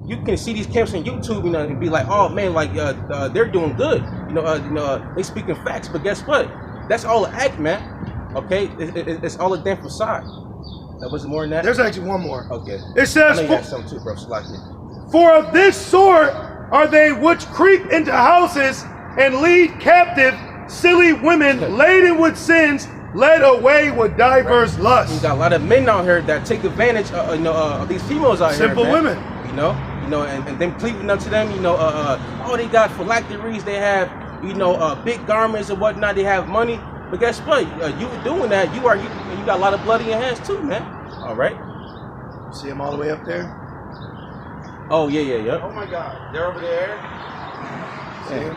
you can see these camps on YouTube, you know, and be like, oh man, like they're doing good, they speaking facts. But guess what? That's all an act, man. Okay, it's all a damn facade. That wasn't more than that. There's actually one more. Okay. It says, I know you got something too, bro. So like it. "For of this sort are they which creep into houses and lead captive silly women laden with sins, led away with diverse lusts." You got a lot of men out here that take advantage of these females out Simple here. Simple women. And then pleading unto them, oh, they got phylacteries, they have, big garments and whatnot, they have money. But guess what? You doing that, you got a lot of blood in your hands too, man. All right. See them all the way up there? Oh, yeah. Oh my God, they're over there. See them?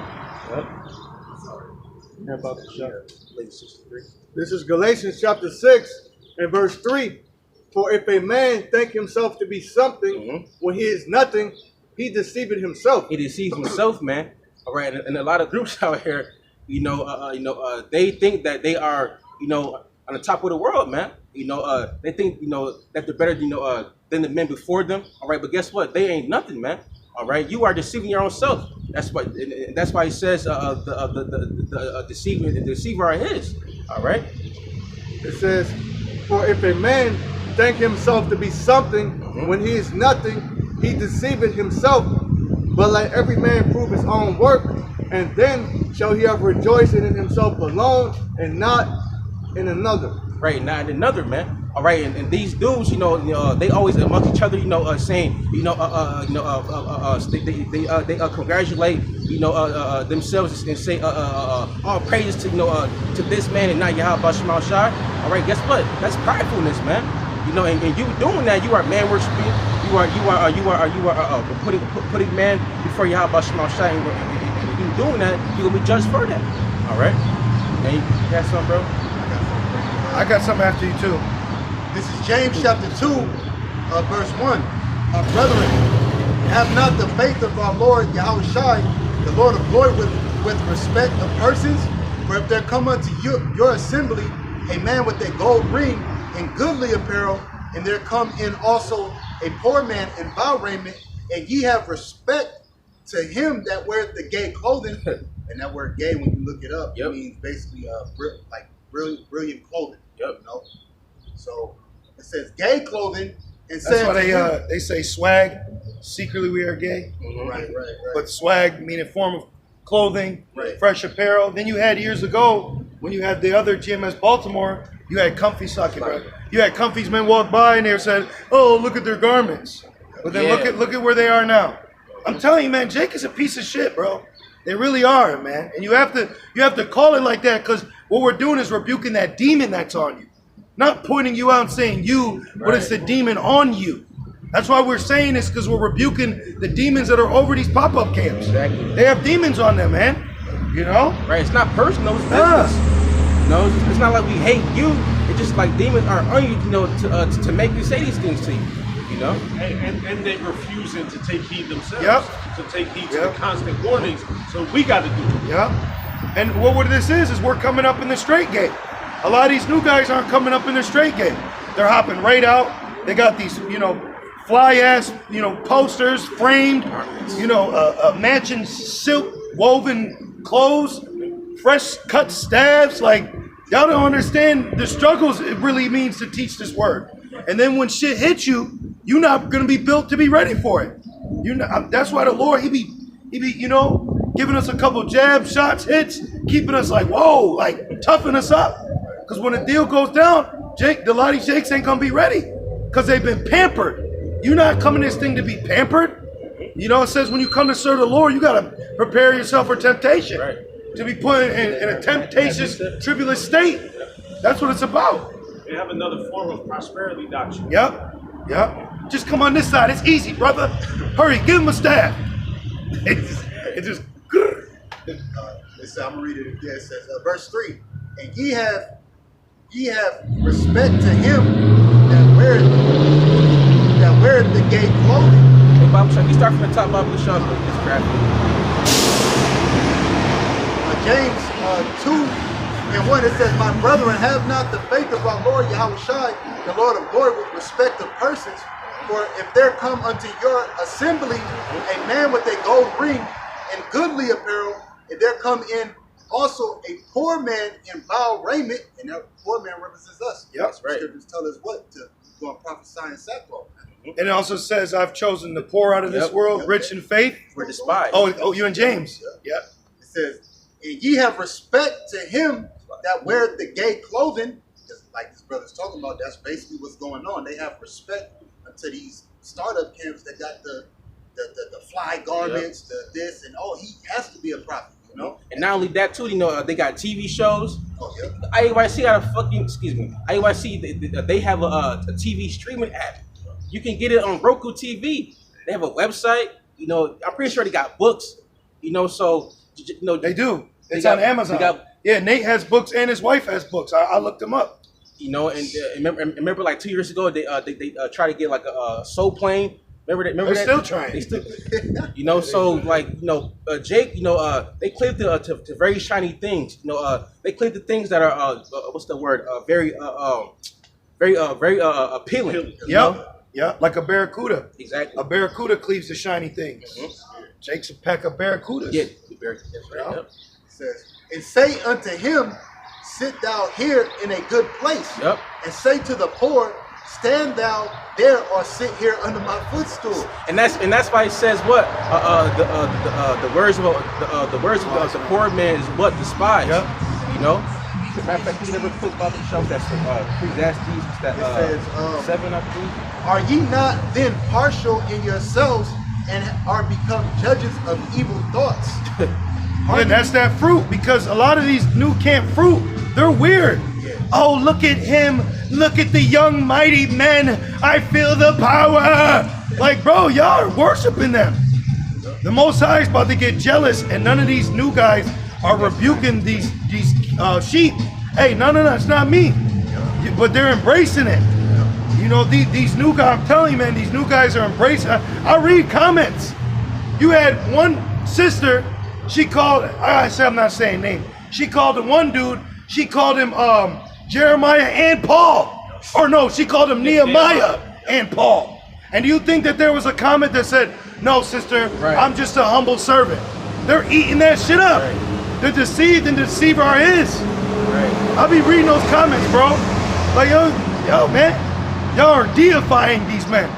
Yep. Sorry. About the shot. This is Galatians chapter 6 and verse 3. "For if a man think himself to be something when he is nothing, he deceiveth himself." He deceives himself, man. All right, and a lot of groups out here, they think that they are, on the top of the world, man. They think, that they're better, than the men before them. All right, but guess what? They ain't nothing, man. All right, you are deceiving your own self. That's why he says the deceiver are his. All right. It says, "For if a man think himself to be something when he is nothing, he deceiveth himself. But let every man prove his own work, and then shall he have rejoicing in himself alone and not in another." Right, not in another, man. All right, and these dudes, they always amongst each other, saying, they congratulate, themselves and say, all praises to this man and not Yahweh Shema Shai. All right, guess what? That's pridefulness, man. And you doing that, you are man worshiping. You are putting man before Yahweh Shema Shai, and you doing that, you're gonna be judged for that. All right. And you got something, bro? I got something after you too. This is James chapter 2, verse 1. "Brethren, have not the faith of our Lord Yahweh Shai, the Lord of glory, with respect of persons. For if there come unto your assembly a man with a gold ring and goodly apparel, and there come in also a poor man in foul raiment, and ye have respect to him that weareth the gay clothing." And that word "gay," when you look it up, it means basically like brilliant clothing. Yep. So it says gay clothing. And that's why they say swag. Secretly we are gay. Right. But swag meaning form of clothing, right. Fresh apparel. Then you had years ago when you had the other GMS Baltimore, you had comfy socket, right. Bro. You had comfies men walk by and they said, "Oh, look at their garments." But then look at where they are now. I'm telling you, man, Jake is a piece of shit, bro. They really are, man. And you have to call it like that, because what we're doing is rebuking that demon that's on you. Not pointing you out and saying you, but it's the demon on you. That's why we're saying this, because we're rebuking the demons that are over these pop-up camps. Exactly. They have demons on them, man. Right, it's not personal, it's business. It's not like we hate you. It's just like demons are on you, to make you say these things to you. And they refusing to take heed themselves. Yep. To take heed to the constant warnings. So we got to do it. Yep. And what this is we're coming up in the straight game. A lot of these new guys aren't coming up in the straight game. They're hopping right out. They got these, fly ass, posters framed, matching silk woven clothes, fresh cut staves. Like, y'all don't understand the struggles it really means to teach this word. And then when shit hits you, you're not gonna be built to be ready for it. That's why the Lord, he be, giving us a couple jabs, shots, hits, keeping us like, whoa, like toughen us up. Because when the deal goes down, a lot of these Jakes ain't gonna be ready, because they've been pampered. You're not coming this thing to be pampered. It says when you come to serve the Lord, you gotta prepare yourself for temptation, right. To be put in a temptatious, tribulous state. That's what it's about. They have another form of prosperity doctrine. Yep. Just come on this side. It's easy, brother. Hurry, give him a stab. It just. I'm gonna read it again. It says, verse 3, "And ye have respect to him that weareth the gay clothing." Hey, Bible Shop, you start from the top, Bible Shop, it's crafty. James 2:1, it says, "My brethren, have not the faith of our Lord Yahweh Shai, the Lord of glory, with respect of persons. For if there come unto your assembly a man with a gold ring and goodly apparel, if there come in also a poor man in vile raiment, and that poor man represents us. Yep. That's right. Scriptures tell us what? To go and prophesy in sackcloth. And it also says, I've chosen the poor out of this world, rich in faith. We're despised. Oh, you and James. Yep. It says, and ye have respect to him that weareth the gay clothing. Just like this brother's talking about, that's basically what's going on. They have respect unto these startup camps that got the fly garments, the this, and he has to be a prophet, you know? And not only that too, they got TV shows. Oh, yeah. IUIC got a fucking, IUIC, they have a TV streaming app. You can get it on Roku TV. They have a website. I'm pretty sure they got books. So They do. It's on Amazon. Nate has books and his wife has books. I looked them up. Remember like 2 years ago they tried to get like a soul plane. Remember They're that? still trying. They still, Jake, they claim to very shiny things. They claim to things that are what's the word? Very appealing. Yeah, like a barracuda. Exactly. A barracuda cleaves the shiny things. Jake's a pack of barracudas. Yeah, that's right. Yep. It says, and say unto him, sit thou here in a good place. Yep. And say to the poor, stand thou there or sit here under my footstool. And that's why it says what the words of the poor man is what despised. Yep. Matter of fact, you never put about the show that's Ecclesiastes that It says 7, I believe. Are ye not then partial in yourselves and are become judges of evil thoughts? And that's that fruit, because a lot of these new camp fruit, they're weird. Oh, look at him. Look at the young mighty men. I feel the power. Like, bro, y'all are worshiping them. The Most High is about to get jealous, and none of these new guys are rebuking these sheep. Hey, no, it's not me. But they're embracing it. These new guys, I'm telling you, man, these new guys are embracing it. I read comments. You had one sister, she called, I'm not saying name. She called the one dude, she called him Jeremiah and Paul. Or no, she called him Nehemiah and Paul. And do you think that there was a comment that said, no, sister, right, I'm just a humble servant? They're eating that shit up. Right. The deceived and the deceiver are his. Right. I'll be reading those comments, bro. Like, yo, man, y'all are deifying these men.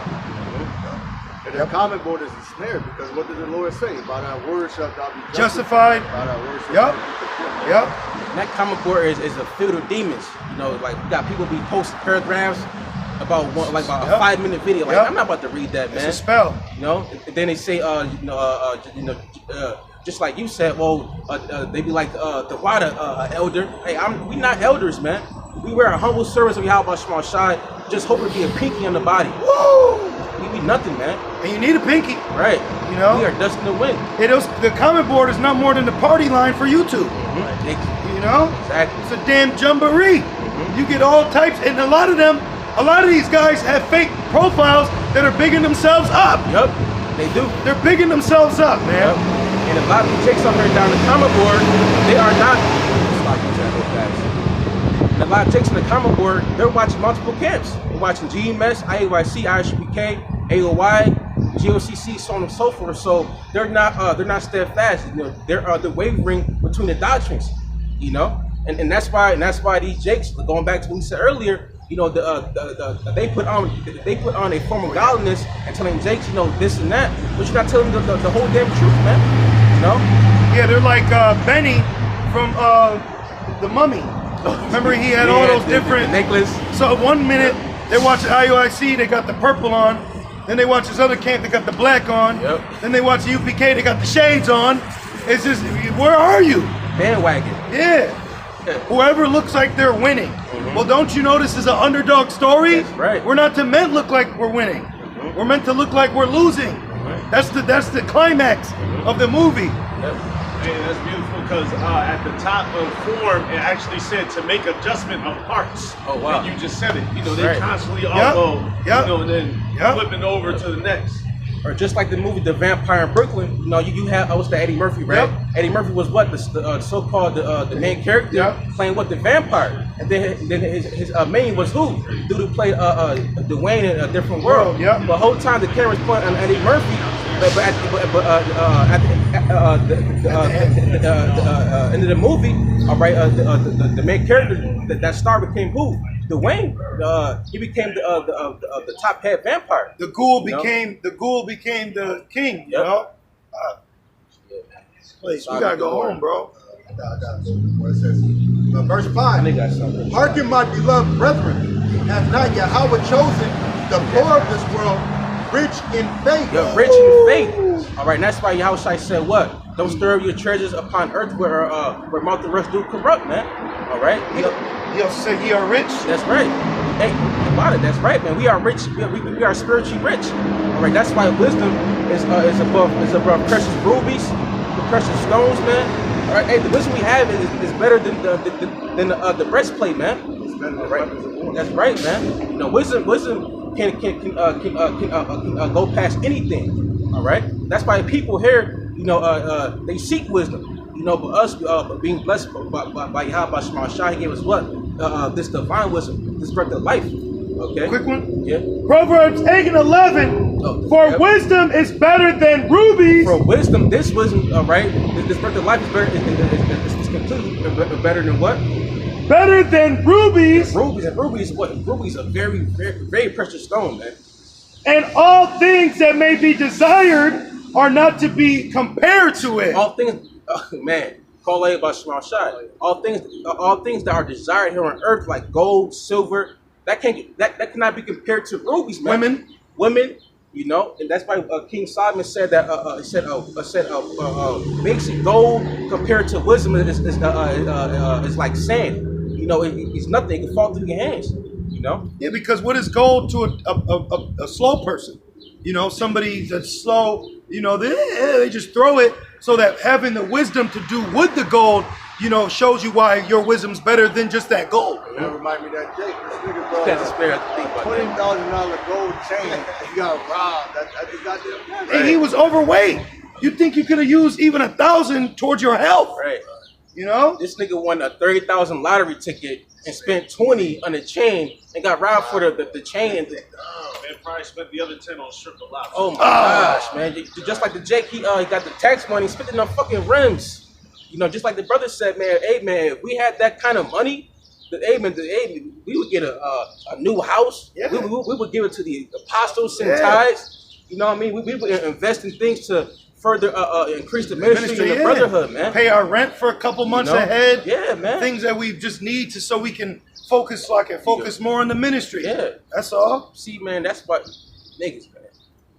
And the comment board is a snare, because what did the Lord say? By thy word shalt thou be Justified. By thy word shalt Yep. thou be condemned. Yep. And that comment board is a field of demons. Like we got people be posting paragraphs about a 5-minute video. Like, I'm not about to read that, man. It's a spell. And then they say, just like you said, they be like the water elder. Hey, we not elders, man. We wear a humble service of Yahweh Shema Shai, just hoping to be a pinky on the body. Woo! We be nothing, man. And you need a pinky. Right. We are dust in the wind. The comment board is not more than the party line for YouTube. Exactly. It's a damn jamboree. You get all types, and a lot of these guys have fake profiles that are bigging themselves up. Yep, they do. They're bigging themselves up, man. Yep. And a lot of the chicks on there down the comment board, they are not. And a lot of chicks on the comment board, they're watching multiple camps. They're watching GMS, IUIC, ISUPK, AOY, GOCC, so on and so forth. So they're not steadfast. They're wavering between the doctrines. And that's why these jakes, going back to what we said earlier, they put on a form of godliness and telling jakes, this and that, but you're not telling them the whole damn truth, man. Yeah, they're like Benny from The Mummy. Remember, he had all those different necklace. So 1 minute they're watching IUIC, they got the purple on. Then they watch this other camp, they got the black on. Yep. Then they watch the UPK, they got the shades on. It's just, where are you? Bandwagon. Yeah. Whoever looks like they're winning. Well, don't you know this is an underdog story? That's right. We're not meant to look like we're winning. We're meant to look like we're losing. That's the climax of the movie. Hey, that's beautiful, because at the top of form, it actually said to make adjustment of hearts. Oh, wow. And you just said it. They constantly all go, and then flipping over to the next. Or just like the movie The Vampire in Brooklyn, you know, you have what's the Eddie Murphy, right? Yep. Eddie Murphy was what the so-called the main character playing what the vampire, and then his main was who? Dude who played Dwayne in A Different World. Yeah. The whole time the camera's pointing on Eddie Murphy, but at the end of the movie, all right, the main character that star became who? Dwayne. He became the top head vampire. The ghoul became the king. You know. Please, we gotta go home, bro. I got what it says. Verse 5. Hearken, my beloved brethren, have not Yahweh chosen the poor of this world rich in faith? You're rich in faith. All right, and that's why Yahushua said what? Don't stir up your treasures upon earth where mouth and rust do corrupt, man. All right? He'll say ye are rich. That's right. Hey, think about it. That's right, man. We are rich. We are spiritually rich. All right, that's why wisdom is above precious rubies, the precious stones, man. All right, hey, the wisdom we have is better than the breastplate, man. All right, that's right, man. You know, wisdom can go past anything. All right, that's why people here, you know, they seek wisdom. You know, but us being blessed by Yahweh Shema Shai, he gave us what? This divine wisdom, this breath of life. Okay. Quick one. Yeah. Proverbs 8:11. For wisdom is better than rubies. For wisdom, this wisdom, right? This breath of life is better. It's completely better than what? Better than rubies. Rubies. What? Rubies are very, very, very precious stone, man. And all things that may be desired are not to be compared to it. All things, man. Call it by Shema Shai. All things that are desired here on earth, like gold, silver, that cannot be compared to rubies, man. Women, you know, and that's why King Solomon said that. Basic gold compared to wisdom is like sand. You know, it's nothing. It can fall through your hands. You know. Yeah, because what is gold to a slow person? You know, somebody that's slow. You know, they just throw it. So that having the wisdom to do with the gold, you know, shows you why your wisdom's better than just that gold. That remind me of that Jake. This nigga bro, That's fair to think about $20,000 gold chain. He got robbed. I just got this. And he was overweight. You think you could have used even 1,000 towards your health? Right. You know, this nigga won a 30,000 lottery ticket and spent 20 on the chain and got robbed for the chain. And man probably spent the other 10 on strip of lobster. Oh my gosh, man! Just like the Jake, he got the tax money, spent it on fucking rims. You know, just like the brother said, man. Hey, man, if we had that kind of money, we would get a new house. Yeah. We would give it to the apostles, send tithes. You know what I mean? We would invest in things to further increase the ministry and the brotherhood, man. Pay our rent for a couple months ahead. Yeah, man. Things that we just need so we can focus more on the ministry. Yeah. That's all. See, man, that's what niggas, man.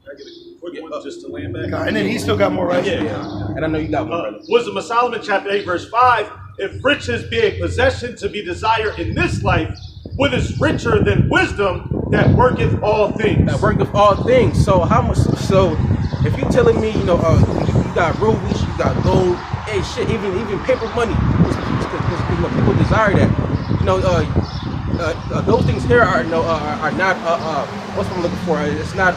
I get a quick one just to land back. And then he still got more right. Yeah. And I know you got one. Wisdom of Solomon, chapter 8, verse 5. If riches be a possession to be desired in this life, what is richer than wisdom that worketh all things? That worketh all things. So how much? So if you're telling me, you know, you got rubies, you got gold, hey, shit, even paper money, because people desire that. You know, those things here are not what's what I'm looking for. It's not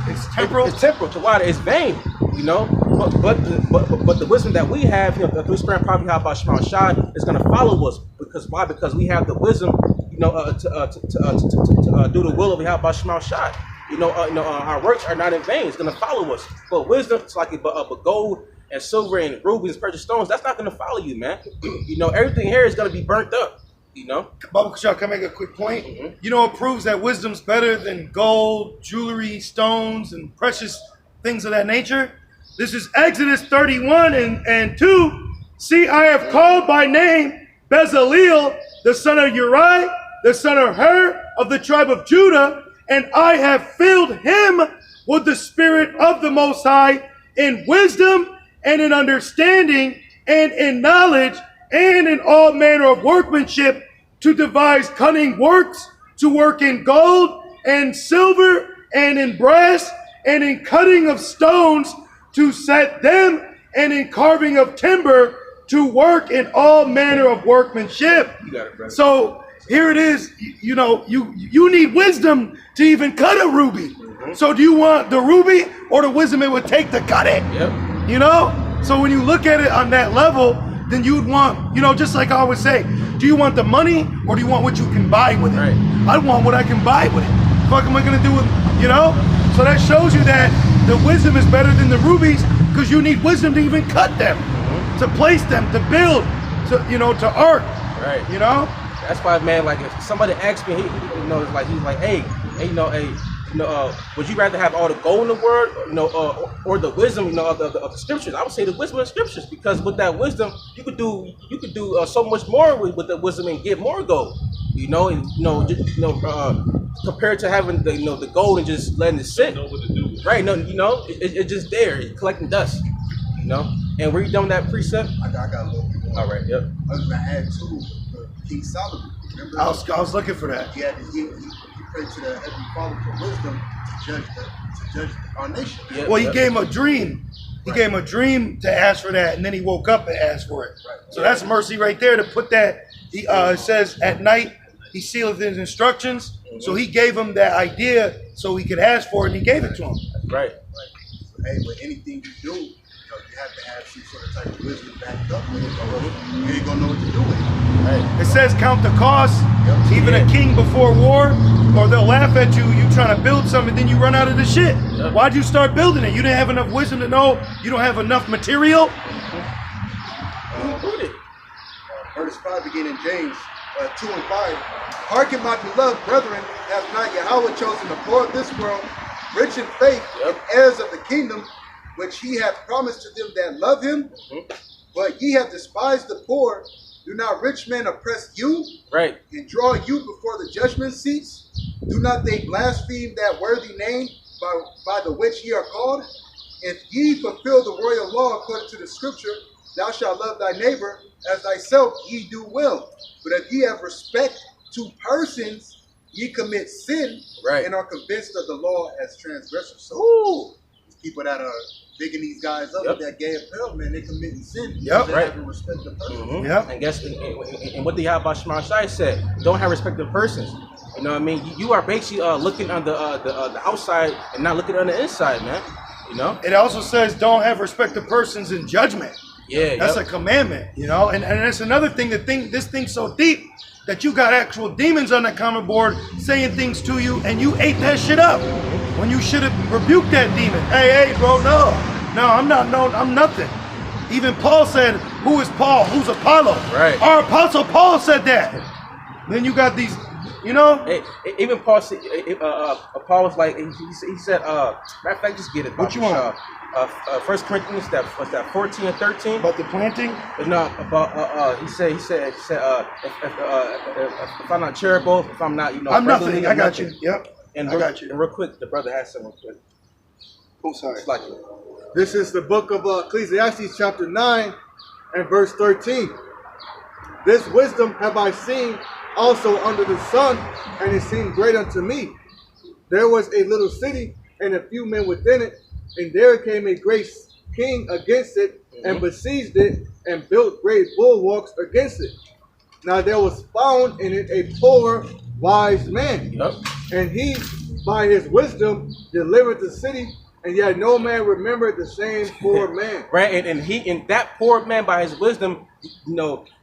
it's temporal. It's temporal. To water, it's vain. You know, but the wisdom that we have, you know, through Spirit probably how about Shema Shai is going to follow us. Because why? Because we have the wisdom, you know, to do the will of Yahweh Shema Shai. You know, our works are not in vain. It's going to follow us. But wisdom, it's like but gold and silver and rubies and precious stones, that's not going to follow you, man. You know, everything here is going to be burnt up. You know, Baba Kashal, can I make a quick point? Mm-hmm. You know, it proves that wisdom's better than gold, jewelry, stones, and precious things of that nature. This is Exodus 31 and 2. See, I have called by name Bezaleel, the son of Uri, the son of Hur, of the tribe of Judah, and I have filled him with the spirit of the Most High in wisdom and in understanding and in knowledge and in all manner of workmanship, to devise cunning works, to work in gold and silver and in brass and in cutting of stones, to set them, and in carving of timber, to work in all manner of workmanship. You got it, brother. So here it is. You know, you need wisdom to even cut a ruby. So do you want the ruby or the wisdom it would take to cut it? Yep. You know? So when you look at it on that level, then you would want, you know, just like I always say, do you want the money or do you want what you can buy with it? Right. I want what I can buy with it. The fuck am I gonna do with, you know? So that shows you that the wisdom is better than the rubies because you need wisdom to even cut them, to place them, to build, to, you know, to art. Right. You know? That's why, man, like if somebody asks me, you know, it's like he's like, hey, would you rather have all the gold in the world, or the wisdom, of the scriptures? I would say the wisdom of the scriptures, because with that wisdom, you could do so much more with the wisdom and get more gold. Compared to having the gold and just letting it sit. Right? No, it's just there, it's collecting dust. And were you done with that precept? I got a little bit more. All right. Yep. I was gonna add too, King Solomon. Remember? I was looking for that. He prayed to the Heavenly Father for wisdom to judge our nation. Yep. Well, he gave him a dream. He gave him a dream to ask for that, and then he woke up and asked for it. Right. So that's mercy right there to put that. He says at night he sealeth his instructions. So he gave him that idea so he could ask for it, and he gave it to him. Right. So, hey, with anything you do, you have to have some sort of type of wisdom backed up with it, or else you ain't gonna know what to do with it. Right. It says count the cost. Yep. Even a king before war, or they'll laugh at you. You trying to build something, then you run out of the shit. Yep. Why'd you start building it? You didn't have enough wisdom to know you don't have enough material. Verse 5 again in James 2 and 5. Hearken, my beloved brethren, has not Yahweh chosen the poor of this world, rich in faith, and heirs of the kingdom, which he hath promised to them that love him? But ye have despised the poor. Do not rich men oppress you? Right. And draw you before the judgment seats? Do not they blaspheme that worthy name by the which ye are called? If ye fulfill the royal law according to the scripture, thou shalt love thy neighbor as thyself, ye do well. But if ye have respect to persons, ye commit sin, Right. and are convinced of the law as transgressors. So people that are digging these guys up with that gay apparel, man, they committing sin. Yep. They Right. having respect to persons. Yep. And guess and what the Yahweh Shema Shai said, don't have respect of persons. You know what I mean? You are basically looking on the outside and not looking on the inside, man. It also says don't have respect to persons in judgment. Yeah. That's a commandment, and that's another thing. This thing's so deep that you got actual demons on the common board saying things to you, and you ate that shit up when you should have rebuked that demon. Hey, bro, no, I'm not, I'm nothing. Even Paul said, "Who is Paul? Who's Apollo?" Right. Our apostle Paul said that. Then you got these, Hey, even Paul said, Paul was like, he said, matter of fact, just get it. What you want? 1 Corinthians, that 14 and 13. about the planting. No, about he said, if I'm not charitable, if I'm not, I'm brotherly, nothing. I I'm got nothing. you. Yep. And I got you. And real quick, the brother has something real quick. Oh, sorry. It's like, This is the book of Ecclesiastes chapter 9 and verse 13. This wisdom have I seen also under the sun, and it seemed great unto me. There was a little city and a few men within it, and there came a great king against it, and besieged it, and built great bulwarks against it. Now there was found in it a poor wise man, Yep. and he by his wisdom delivered the city, and yet no man remembered the same poor man. Right, and that poor man by his wisdom,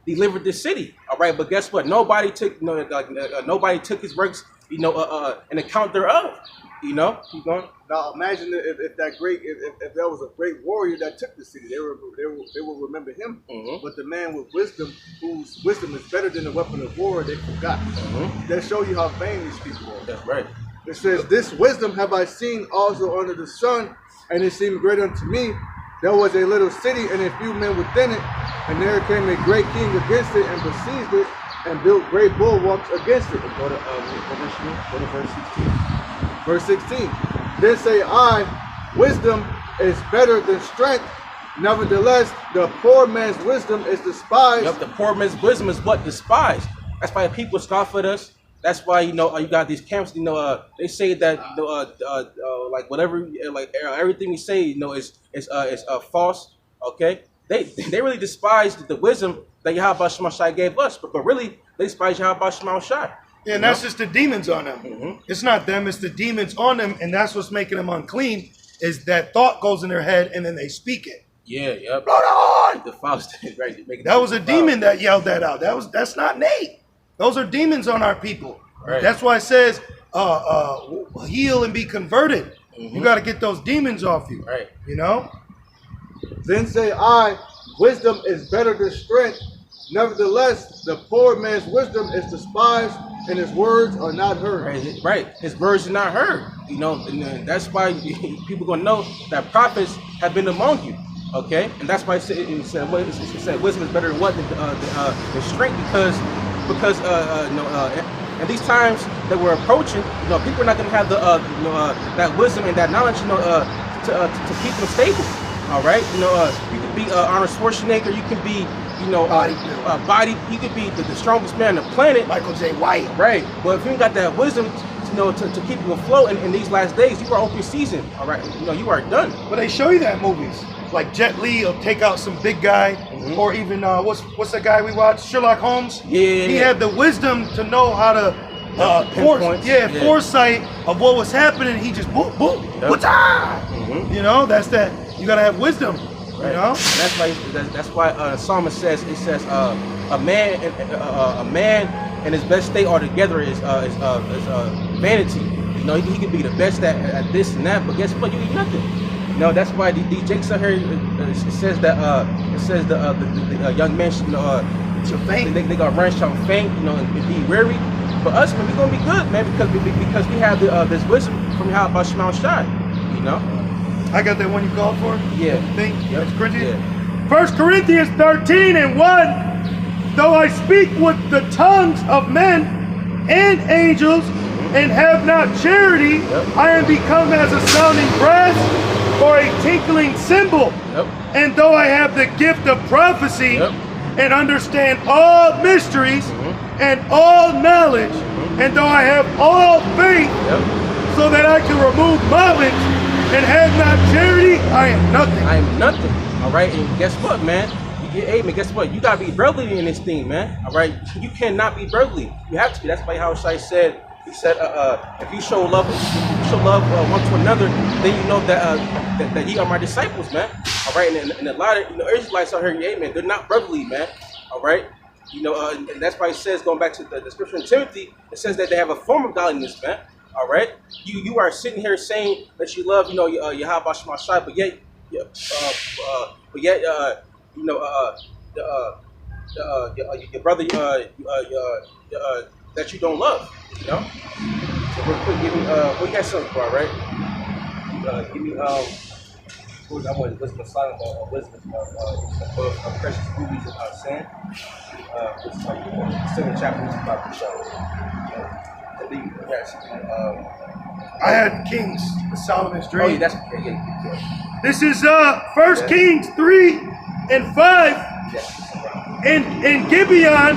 delivered the city. All right, but guess what? Nobody took, nobody took his works, an account thereof. Keep going. Now imagine if that if there was a great warrior that took the city, they will remember him. But the man with wisdom, whose wisdom is better than the weapon of war, they forgot. That show you how vain these people are. That's right. It says, "This wisdom have I seen also under the sun, and it seemed great unto me. There was a little city and a few men within it, and there came a great king against it, and besieged it, and built great bulwarks against it." Go to verse 16. Verse 16. Then say I, wisdom is better than strength. Nevertheless, the poor man's wisdom is despised. Yep, the poor man's wisdom is what despised. That's why people scoff at us. That's why you got these camps. They say that like whatever, like everything we say, is false. Okay, they really despise the wisdom that Yahweh Shema Shai gave us, but really they despise Yahweh Shema Shai. Yeah, and that's just the demons on them. It's not them, it's the demons on them, and that's what's making them unclean, is that thought goes in their head and then they speak it. Yeah, yep. Blood on! The Faust, right? That was a demon that yelled that out. That's not Nate. Those are demons on our people. Right. That's why it says, heal and be converted. You got to get those demons off you. Right. You know? Then say I, wisdom is better than strength. Nevertheless, the poor man's wisdom is despised, and his words are not heard. Right. His words are not heard. You know, and that's why people gonna know that prophets have been among you. Okay, and that's why it said wisdom is better than what the strength, because in these times that we're approaching, people are not gonna have the that wisdom and that knowledge, to keep them stable. All right, you can be Arnold Schwarzenegger, you can be body, you could be the strongest man on the planet, Michael J. White. right? But if you ain't got that wisdom, to keep you afloat in these last days, you are open season. All right, you are done. But they show you that in movies. Like Jet Li will take out some big guy, or even what's that guy we watched? Sherlock Holmes. Yeah. He had the wisdom to know how to foresight of what was happening. He just boom, boom, Yep. That's that. You gotta have wisdom. Right. You know. That's why Psalmist says a man and his best state altogether is vanity. He can be the best at this and that, but guess what? You eat nothing. That's why these Jakes out here. It says that the young men should faint. They gonna run, shall faint, and be weary. But us, man, we gonna be good, man, because we have this wisdom from Yahweh Shema Shai. I got that one you called for. Yeah. Think. Yep. That's Corinthians. Yeah. 1 Corinthians 13:1. Though I speak with the tongues of men and angels, and have not charity, I am become as a sounding brass or a tinkling cymbal. Yep. And though I have the gift of prophecy and understand all mysteries and all knowledge, and though I have all faith so that I can remove mountains and have not charity, I am nothing. I am nothing. All right, and guess what, man? Guess what? You gotta be brotherly in this thing, man. All right, you cannot be brotherly. You have to be. That's why Yahushua said. He said, if you show love, one to another, then you know that ye are my disciples, man. All right, and a lot of Israelites out here, man, they're not brotherly, man. All right, and that's why it says, going back to the scripture in Timothy, it says that they have a form of godliness, man. All right, you are sitting here saying that you love, Yahweh Shema Shai, but yet your brother, that you don't love, So real quick, give me you got something for, right? Give me I want Elizabeth Silent or Elizabeth of Precious Rubies of Sin. This is like the second chapter is about the show. I had Kings, Solomon's dream. Oh yeah, that's yeah. This is 1 Kings 3 and 5. In Gibeon,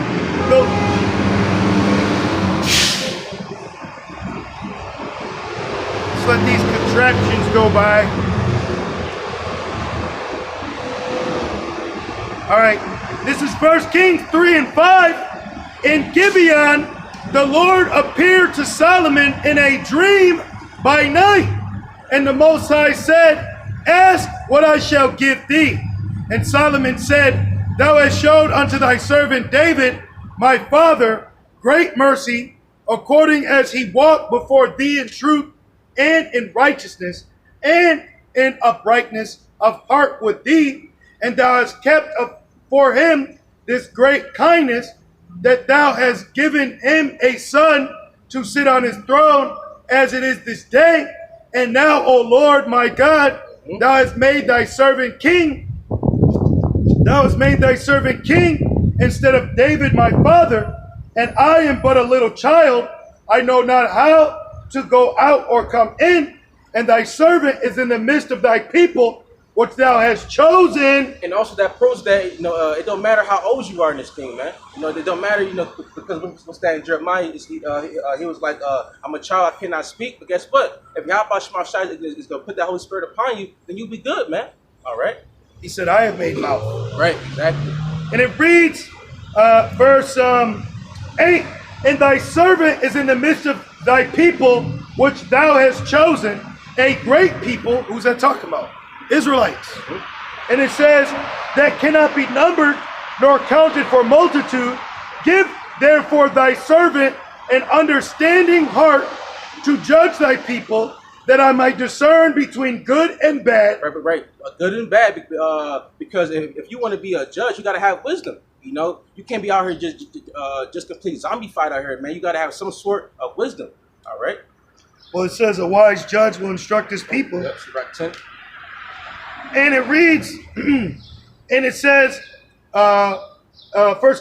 let's let these contraptions go by. All right, this is 1 Kings 3 and 5. In Gibeon, the Lord appeared to Solomon in a dream by night, and the Most High said, ask what I shall give thee. And Solomon said, thou hast showed unto thy servant David, my father, great mercy, according as he walked before thee in truth and in righteousness and in uprightness of heart with thee. And thou hast kept for him this great kindness, that thou hast given him a son to sit on his throne, as it is this day. And now, O Lord my God, thou hast made thy servant king. Thou hast made thy servant king instead of David my father, and I am but a little child. I know not how to go out or come in, and thy servant is in the midst of thy people, which thou hast chosen. And also that proves that it don't matter how old you are in this thing, man. It don't matter, because what's that in Jeremiah? He was like, I'm a child, I cannot speak. But guess what? If Yahweh Shema Shai is gonna put that Holy Spirit upon you, then you'll be good, man. All right. He said, I have made mouth. Right, exactly. And it reads, verse 8, and thy servant is in the midst of thy people, which thou hast chosen, a great people. Who's that talking about? Israelites. And it says, that cannot be numbered nor counted for multitude. Give therefore thy servant an understanding heart to judge thy people, that I might discern between good and bad. Right. Good and bad, because if you want to be a judge, you got to have wisdom. You know, you can't be out here just complete zombie fight out here, man. You got to have some sort of wisdom. All right. Well, it says a wise judge will instruct his people. Yep, right, 10. And it reads, and it says, 1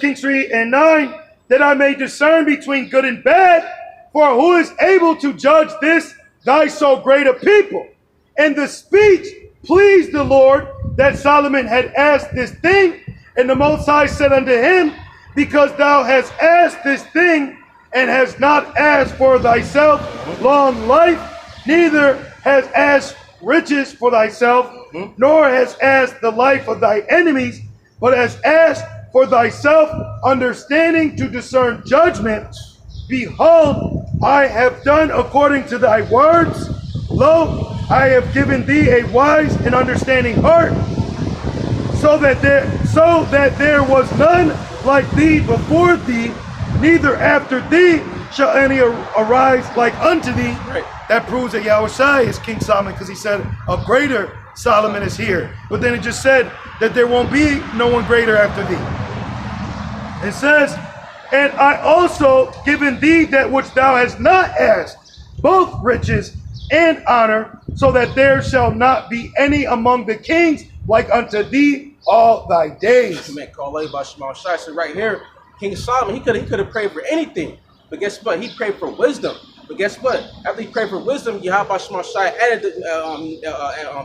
Kings 3 and 9, that I may discern between good and bad, for who is able to judge this thy so great a people? And the speech pleased the Lord that Solomon had asked this thing. And the Most High said unto him, because thou hast asked this thing, and hast not asked for thyself long life, neither hast asked riches for thyself, nor hast asked the life of thy enemies, but hast asked for thyself understanding to discern judgment. Behold, I have done according to thy words. Lo, I have given thee a wise and understanding heart, so that there was none like thee before thee, neither after thee shall any arise like unto thee. Right. That proves that Yahushua is King Solomon, because he said a greater Solomon is here. But then it just said that there won't be no one greater after thee. It says, and I also given thee that which thou hast not asked, both riches and honor, so that there shall not be any among the kings like unto thee all thy days. Man, call about Shema Shai. So right here, King Solomon, he could have prayed for anything, but guess what? He prayed for wisdom. But guess what? After he prayed for wisdom, Yahweh Shema Shai added,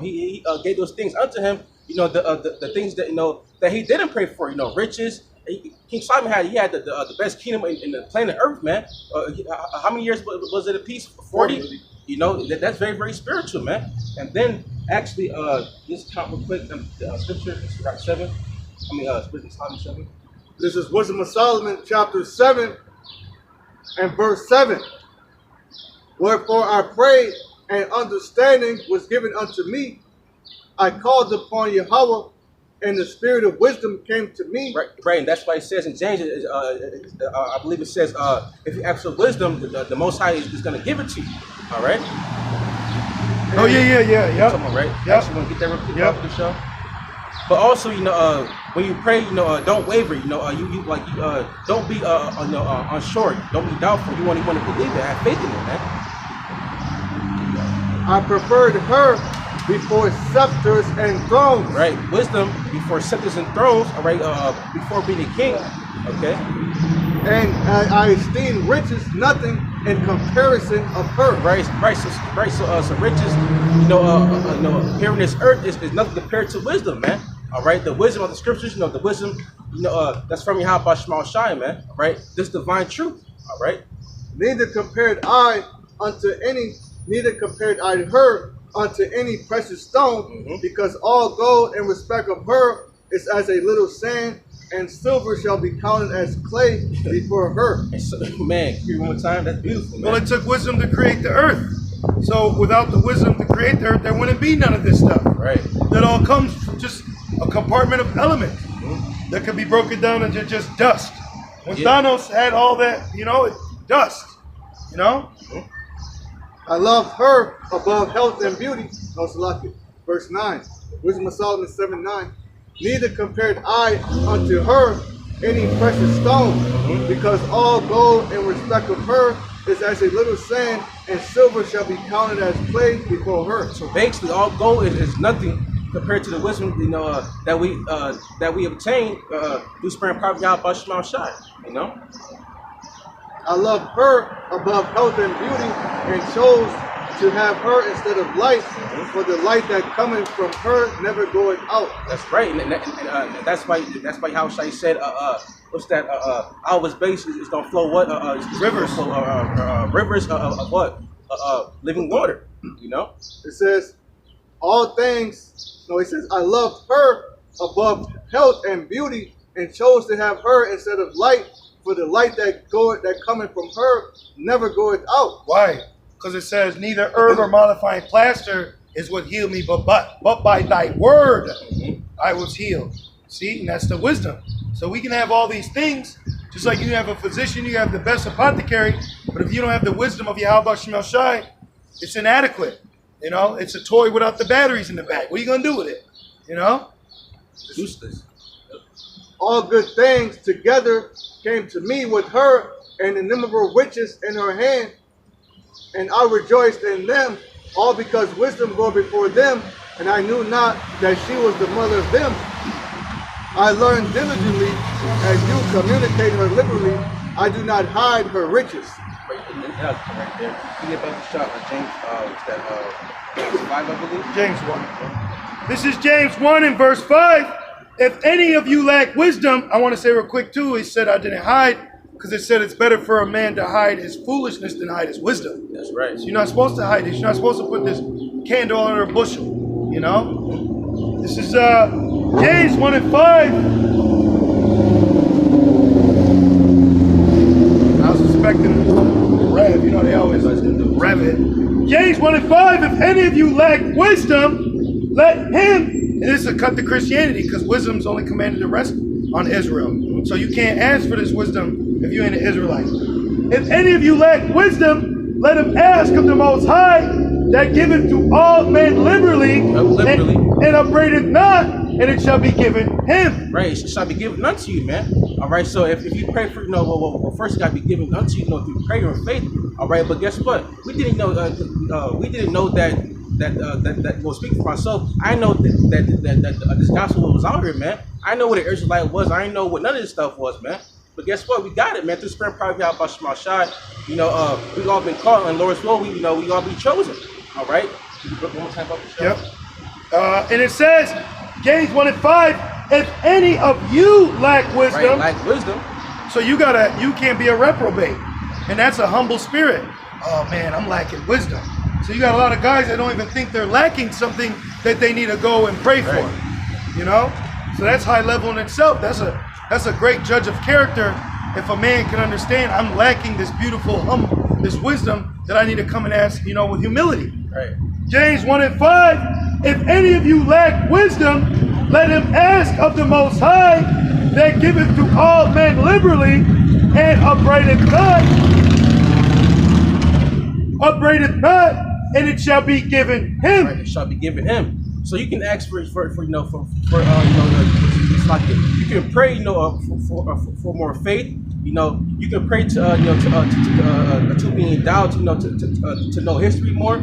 he gave those things unto him. You know, the things that that he didn't pray for. You know, riches. King Solomon had the best kingdom in the planet Earth, man. How many years was it apiece? 40. You know, that's very, very spiritual, man. And then actually, just count real quick. Scripture, it's right 7. Wisdom Solomon 7. This is Wisdom of Solomon, chapter 7 and verse 7. Wherefore I prayed, and understanding was given unto me. I called upon Yahweh, and the spirit of wisdom came to me. Right, and that's why it says in James, I believe it says, if you ask for wisdom, the Most High is going to give it to you. All right? Oh, yeah. Come on, right? Yep. Actually, want to get that real quick after the show. But also, when you pray, don't waver. You don't be unsure. Don't be doubtful. You want to believe it. Have faith in it, man. I preferred her before scepters and thrones. Right, wisdom before scepters and thrones. All right, before being a king. Okay. And I esteem riches nothing in comparison of her. Right. So riches, here in this earth is nothing compared to wisdom, man. All right, the wisdom of the scriptures, the wisdom, that's from Yahweh Shema Shai, man. All right, this divine truth. All right. Neither compared I her unto any precious stone, because all gold in respect of her is as a little sand, and silver shall be counted as clay before her. So, man, one more time. That's beautiful, man. Well, it took wisdom to create the earth. So without the wisdom to create the earth, there wouldn't be none of this stuff. Right. That all comes from just a compartment of elements that could be broken down into just dust. When Thanos had all that, dust. I love her above health and beauty. No, Salaki. Verse 9. Wisdom of Solomon 7:9. Neither compared I unto her any precious stone, because all gold in respect of her is as a little sand, and silver shall be counted as clay before her. So basically, all gold is nothing compared to the wisdom, that we obtain through sparing prophet Yahweh Shema Shai. I love her above health and beauty, and chose to have her instead of light, for the light that cometh from her never goeth out. That's right, and that's why how Shai said, what's that? Our base is gonna flow what? Rivers. Rivers of what? Living water. It says all things. No, it says I loved her above health and beauty, and chose to have her instead of light, for the light that coming from her never goeth out. Why? Because it says, neither herb or mollifying plaster is what healed me, but by thy word I was healed. See, and that's the wisdom. So we can have all these things, just like you have a physician, you have the best apothecary, but if you don't have the wisdom of Yahweh Shemel Shai, it's inadequate. You know, it's a toy without the batteries in the back. What are you going to do with it? You know? It's useless. All good things together came to me with her and innumerable riches in her hand, and I rejoiced in them, all because wisdom go before them, and I knew not that she was the mother of them. I learned diligently, as you communicate her liberally. I do not hide her riches. Right there. You get back the shot of James, what's that, James 5, I believe? James 1. This is James 1 in verse 5. If any of you lack wisdom, I want to say real quick too, he said I didn't hide, because it said it's better for a man to hide his foolishness than hide his wisdom. That's right. So you're not supposed to hide this. You're not supposed to put this candle under a bushel, you know? This is James 1 and 5. I was expecting Rev, you know they always rev it. James 1 and 5, if any of you lack wisdom, let him, and this is a cut to Christianity, because wisdom's only commanded to rest on Israel. So you can't ask for this wisdom if you ain't an Israelite. If any of you lack wisdom, let him ask of the Most High, that giveth to all men liberally, and upbraideth not, and it shall be given him. Right, it shall be given unto you, man. All right, so if you pray for, well, first it got to be given unto you, through prayer and faith. All right, but guess what? We didn't know that well, speaking for myself, I know that this gospel was out here, man. I know what an Israelite was. I didn't know what none of this stuff was, man. But guess what? We got it, man. Through spirit, power, Yahweh Shema Shai. We've all been called, and Lord's will, we all be chosen. All right. One more time about the show. Yep. And it says, James 1 and 5, if any of you lack wisdom, right, lack wisdom. So you can't be a reprobate, and that's a humble spirit. Oh man, I'm lacking wisdom. So you got a lot of guys that don't even think they're lacking something that they need to go and pray for. You know, so that's high level in itself. That's a great judge of character. If a man can understand, I'm lacking this beautiful this wisdom that I need to come and ask, with humility. Right. James 1 and 5, if any of you lack wisdom, let him ask of the Most High, that giveth to all men liberally, and upbraideth not, and it shall be given him. Right, it shall be given him. So you can ask for you can pray, for more faith. You can pray to be endowed, to know history more,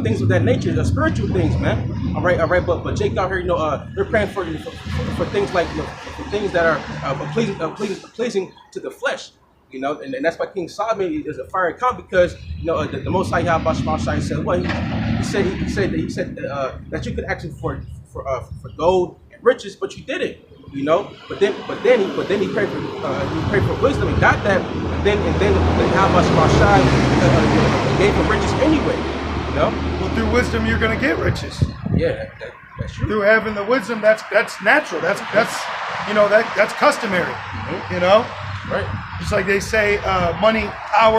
things of that nature, the spiritual things, man. All right. But Jake out here, they're praying for things like, for things that are pleasing to the flesh. And that's why King Solomon is a fiery come, because the Most High Yahweh Shema Shai said what he said that you could ask him for gold and riches, but you didn't. But then he prayed for wisdom and got that, and then Yahweh Shema Shai gave him riches anyway. Well, through wisdom you're gonna get riches. Yeah, that's true. Through having the wisdom, that's natural. That's customary. Mm-hmm. Right. Just like they say, money, power.